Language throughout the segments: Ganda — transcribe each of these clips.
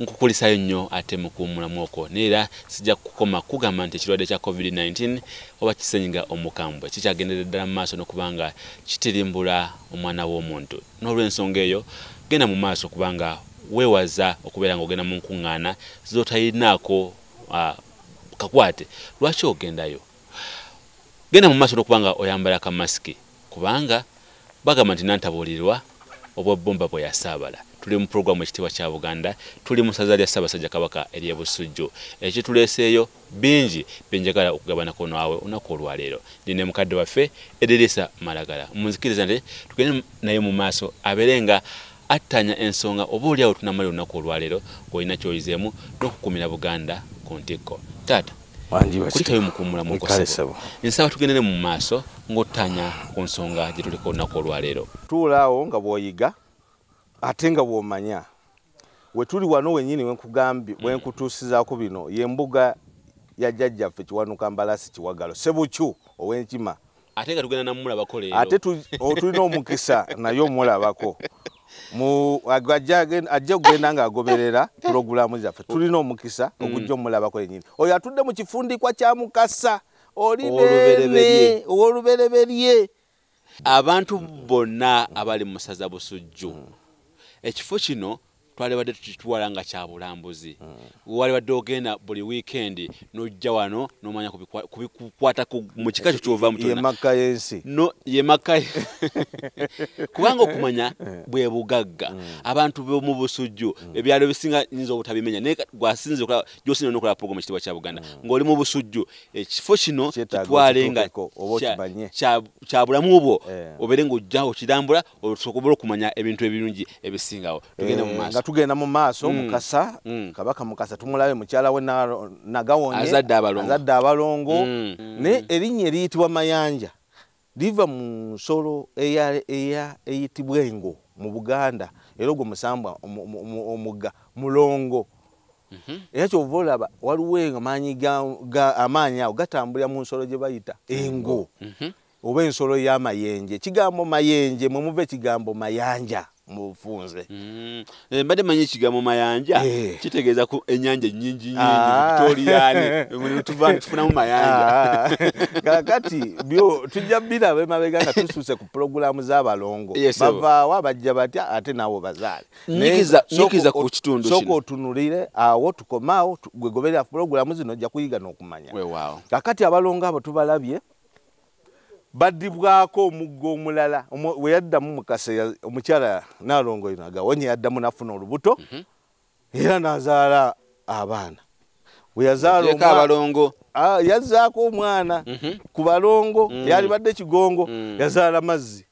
nkukulisayo nnyo ate mukuumulamu okwo neera sijja kukoma kugamba nti ekirwadde kya COVID-19 oba kisenyiga omukambwe kikyagendera ddala mu maaso n'okubanga kitirimbula omwana w'omuntu. N'olw'ensonga eyo genda mu maaso kubanga weewaza okubeera ng'ogenda mu nkuŋŋaana z'otayinaako kakwate. Lwaki ogendayo? Genda mu maaso n'okubanga oyambala akamasiki kubanga bagamba nti nantabuulirwa obwabbomba bwe yasaabala. Tuli mu programu ekitiibwa kya Buganda, tuli mu ssaza lya Ssaabasajja Kabaka ery'e Busujju. Ekituleeseeyo bingi byenjagala okugabanako naawe olunaku olwaleero. Ndine mukadde waffe Edirisa Malagala. Munzikiriza nti tugende naye mu maaso abeere nga attanya ensonga oba oliawo tunamala olunaku olwaleero ng'olina kyoyizeemu n'okukuumira Buganda ku ntikko. Taata kulikayo mukuumulamu okosebo. Nsaba tugendere mu maaso ng'ottanya ku nsonga gye tuliko olunaku olwaleero. Tuulaawo nga bw'oyiga ate nga bw'omanya we tuli wano wennyini wenkugambye wenkutuusizaako bino y'embuga ya jjajjaffe Kiwanuka Mbalasi Kiwagalo Sebukyu ow'Enkima. Ate nga tugenda namulabako leero. Ate tulina omukisa naye omulabako ajja kugenda ng'agoberera pulogulaamu zaffe. Tulina omukisa ogujja omulabako yennyini. Oyo atudde mu kifundikwa kya Mukasa Olibeerwe ow'olubereberye. Abantu bonna abali mu ssaza Busujju ekifo kino twalibadde tukitwala nga kya bulambuzi. Walibadde ogenda buli weekend n'ojja wano n'omanya kubikukwata mu kika kyo ky'ovaamu ye makka y'ensi. No, ye makka kubanga okumanya bwe bugagga. Abantu b'omu Busujju ebyalo bisinga nyinza obutabimenya naye gwasinze gy'osinze n'okola programu ekitiibwa kya Buganda ng'oli mu Busujju ekifo kino kitwale nga kya bulamu bwo obeere ng'ojjawo kirambula osobola okumanya ebintu ebirungi ebisingawo. Tugenda mu maaso Mukasa Kabaka Mukasa tumulabe mukyala we Naggawonye azadde abalongo ne erinnya eriyitibwa Mayanja liva mu nsolo eyitibwa engo mu Buganda era ogwo musambwa omugga mulongo. Era kyova olaba waliwo amaanyi ago gatambulira mu nsolo gye bayita engo oba ensolo y'amayenje. Kigambo mayenje mwe muva ekigambo Mayanja mu bufunze. Mbadde manyi ekigambo Mayanja kitegeeza ku ennyanja nnyingi Victorian tufunamu Mayanja. Kakati byo tujja biraba emabega nga tusuuse ku pulogulaamu z'abalongo bavaawo abajja batya ate naawo bazaale. Nyikiza ku kitundu kino. Sooka otunulire awo tukomaawo gwe goberera pulogulaamu zino ojja kuyiga n'okumanya. Kakati abalongo abo tubalabye baddibwako omugga omulala we yaddamu Mukasa omukyala Nalongo Naggawonye yaddamu nafuna olubuto era n'azaala abaana. We yazaala abalongo yazzaako omwana ku balongo yali badde Kigongo yazaala Mazzi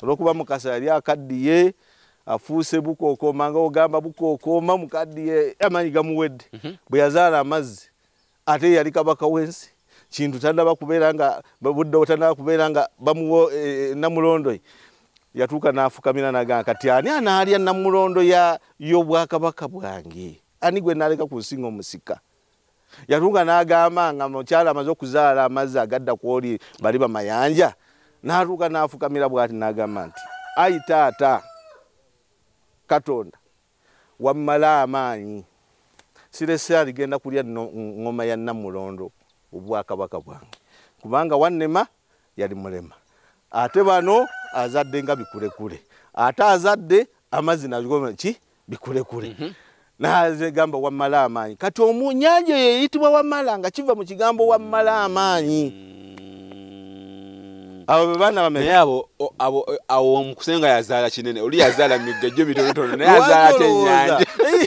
olw'okuba Mukasa yali akaddiye afuuse Bukookoma nga ogamba Bukookoma mukaddiye amanyi gamuwedde. Bwe yazaala Amazzi ate yali kabaka w'ensi kintu tandaba kubeera nga budde otandaba kubeera nga bamuwo Namulondo yatuuka n'afukamira n'agamba kati ani anaalya Namulondo y'obwakabaka bwange ani gwe naaleka ku nsinga omusika. Yatuuka n'agamba nga mukyala amaze okuzaala Amazzi agadda kwoli bali Bamayanja n'atuuka n'afukamira bw'ati n'agamba nti ayi taata Katonda wammala amaanyi sirese aligenda kulya ngoma ya Namulondo obwakabaka bwange kubanga wannema yali mulema ate bano azadde nga bikulekule ate azadde Amazzi nago ki bikulekule naze gamba wammala amaanyi kati omunyanja yeyitibwa wammala nga kiva mu kigambo wammala amaanyi. Abo bana bamenya abo omukusenga yazaala kinene oli yazaala migejjo bitonotono naye yazaala ate ennyanja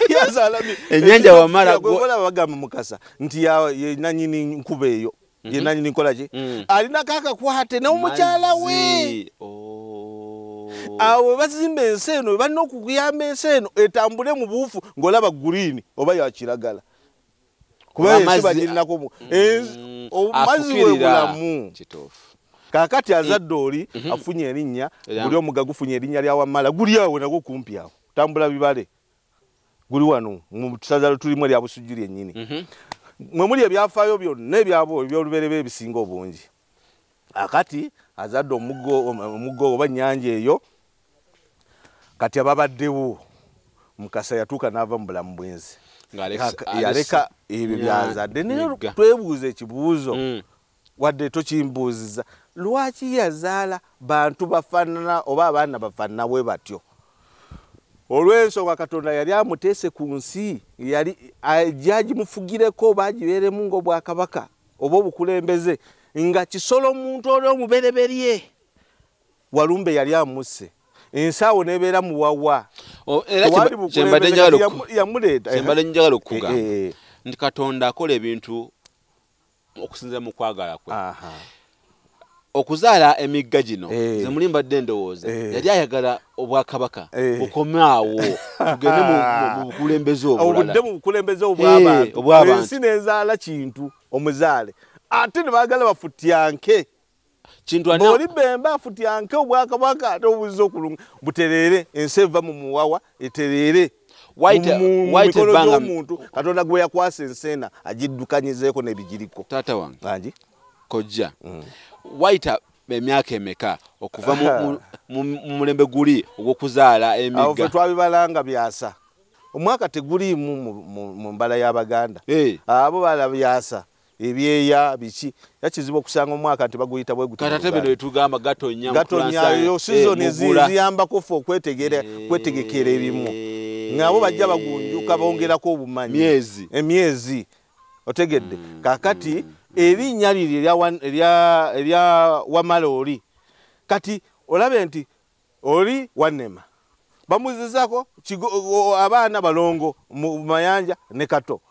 yazaala ennyanja wamala gwola bagamba Mukasa nti ye nanyini nkuba eyo ye nanyini nkola ki alina kakakwate n'omukyala we. Awo bazimba ensi eno balina okuguyamba ensi eno etambule mu buufu ng'olaba green oba ya kiragala kuba ensi bagirinako omazzi we bulamu. Kakati azadde oli afunye erinnya guli omugga gufunye erinnya lya Wammala guli awo nagwo kumpi awo tambula bibale guli wano mu tusaza tulimu lya Busujju lyennyini mwe muli ebyafaayo byonna ebyabo ebyoluberebe ebisinga obungi. Akati azadde omuggo oba nnyanja eyo kati ababaddewo Mukasa yatuuka n'ava mu bulamu bwenzi yaleka ebyo byazadde naye twebuuza ekibuuzo wadde tokimbuuziza lwaki yazaala bantu bafaanana oba abaana bafaanana bwe batyo olw'ensonga Katonda yali amuteese ku nsi yali ajja agimufugireko oba agibeeremu ng'obwakabaka oba obukulembeze nga kisolo omuntu oli omubereberye Walumbe yali amusse ensaawo n'ebeera muwawa kyembadde njagala okuga nti Katonda akola ebintu okusinziira mu kwagala kwe okuzaala emigga gino ze muli mbadde ndowooza yali ayagala obwakabaka bukomaawo tugende mu bukulembeze obudde mu bukulembeze obw'abantu ensi nezaala kintu omuzaale ate ne baagala bafutyanke bw'oli bemba afutyanke obwakabaka ate obuziza okulunga butereere ensi eva mu muwawa etereere mumikono gy'omuntu Katonda gwe yakwasa enseena agiddukanyizeeko n'ebigiriko taata wange kojja waita emyaka emeka okuva mu mulembe guli ogw'okuzaala emigga awo fe twabibalanga byasa omwaka teguliimu mu mbala y'Abaganda abo bala byasa ebyeya biki yakizibu okusanga omwaka nti baguyita bwe gutu kata bino etugamba gatonya yo season ziyambako fe kwetegekera ebimu ngabo bajja bagunjuka bongerako obumanyi emyezi otegedde kakati erinnya liri erya Wamala oli kati olabe nti oli Wanema bamuzizako abaana balongo mu Mayanja ne Kato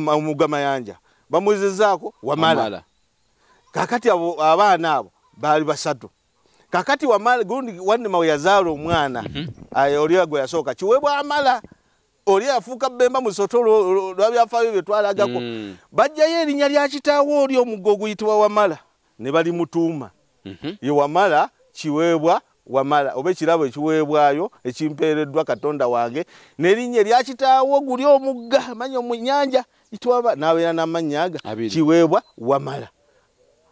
omugga Mayanja bamuzizako Wamala kakati abaana abo bali basatu kakati Wamala gundi Wanema we yazaala omwana oli gwe yasooka kiweebwa Amala oli afuuka Bemba musotolo lwabyafaayo bye twalagako bajjayo erinnya lya kitaawo oli omuggo oguyitibwa Wamala ne bali mutuuma ye Wamala kiweebwa Wamala oba ekirabo ekiweebwayo ekimpeereddwa Katonda wange n'erinnya lya kitaawo guli omugga manya omunyanja itwaba n'abeera n'amannya aga kiweebwa Wamala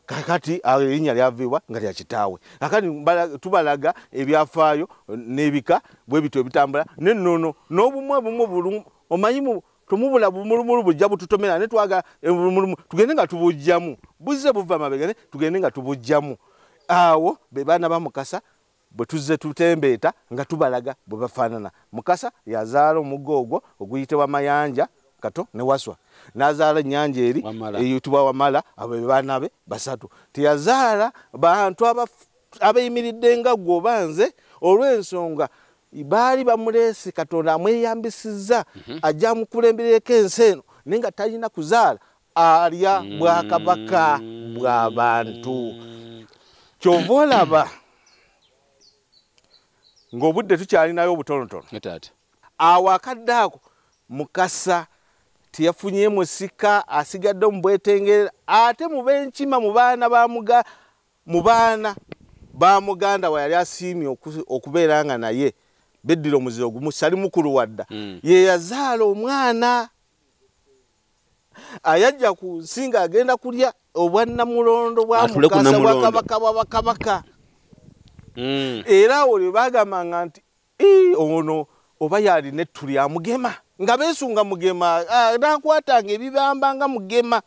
kakati erinnya lyavibwa nga lya kitaawe kakati tubalaga ebyafaayo n'ebika bwe bityo bitambula n'ennono n'obumwe bumwe bulumu omanyi tumubula bumulumulu bujja bututomera ne twaga tugende nga tubujjamu buzze buva mabega tugende nga tubujjamu awo be baana ba Mukasa bwe tuzze tutembeeta nga tubalaga bwe bafaanana Mukasa yazaala omugga ogwo oguyitibwa Mayanja Kato ne Waswa nazaala ennyanja eri eyitibwa Wamala abo baana be basatu teyazaala bantu abayimiridde nga gwe obanze olw'ensonga baali bamuleese Katonda amweyambisizza ajja amukulembereko ensi eno naye nga talina kuzaala alya bwakabaka bw'abantu kyova olaba ng'obudde tukyalinayo obutonotono awo akadde ako Mukasa teyafunye musika asigadde mu bwetengerera ate mu b'enkima mu baana ba Muganda we yali asiimye okubeera nga naye beddira omuziro gumu sali mukulu wadda ye yazaala omwana ayajja ku nsi nga agenda kulya obwannamulondo bwa Mukasa bwakabaka bwabakabaka era olwo bagamanga nti ono oba yalina ettu lya Mugema nga beesunga Mugema nakwatanga ebibambanga Mugema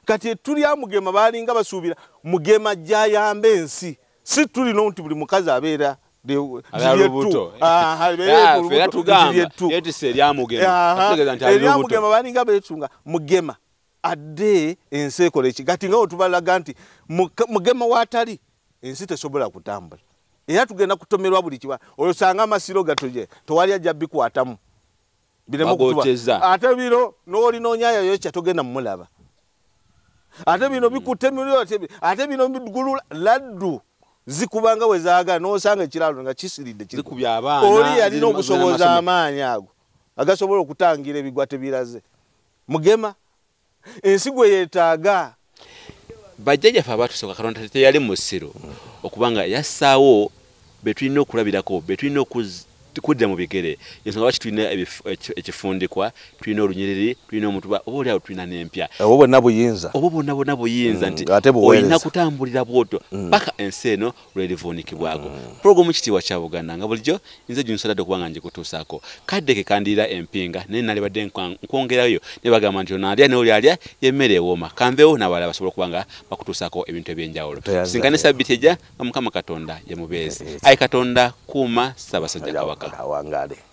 kati ettu lya Mugema baalinga basuubira Mugema gyayamba ensi si tulina nti buli mukazi abeera Mugema baalinga beesunga Mugema adde ensi ekola eki kati nga otubalaga nti Mugema waatali ensi tesobola kutambula era tugenda kutomerwa buli kiba oyosanga amasiro gatoje tewali ajja bikwatamu biremo kutuba ate biro n'oli noonyayo yokya togenda mmulaba ate bino bikutemulyo ate bino bigulula laddu zikubanga we zaaga n'osanga ekiralo nga kisiridde zikubya abaana oli yalina obusobozi amaanyi ago agasobola okutangira ebigwa tebiraze Mugema ensi gwe yeetaaga bajjajjaffe abaatusooka Katonda teyali mu ssiro okubanga yassaawo be tulina okulabirako be tulina kudda mu bigere ensonga lwaki tulina ekifundikwa tulina olunyiriri tulina omutuba oba oliawo tulina n'empya obwo bwonna buyinza nti olina kutambulira bwoto paka ensi eno lwerivuunikibwako pulogulamu Ekitiibwa kya Buganda nga bulijjo nze ginsaladde okuba nga ngikutuusaako kadde ke kandiira empinga naye nalibadde nkwongerayo ne bagamba nti onaalya n'oli alya y'emmere ewooma kambeewo n'abalala basobola okuba nga bakutuusaako ebintu eby'enjawulo sinkane sabbiiti ejja nga Mukama Katonda ye mubeezi ayi Katonda kuuma Ssaabasajja Kabaka. Wangaale.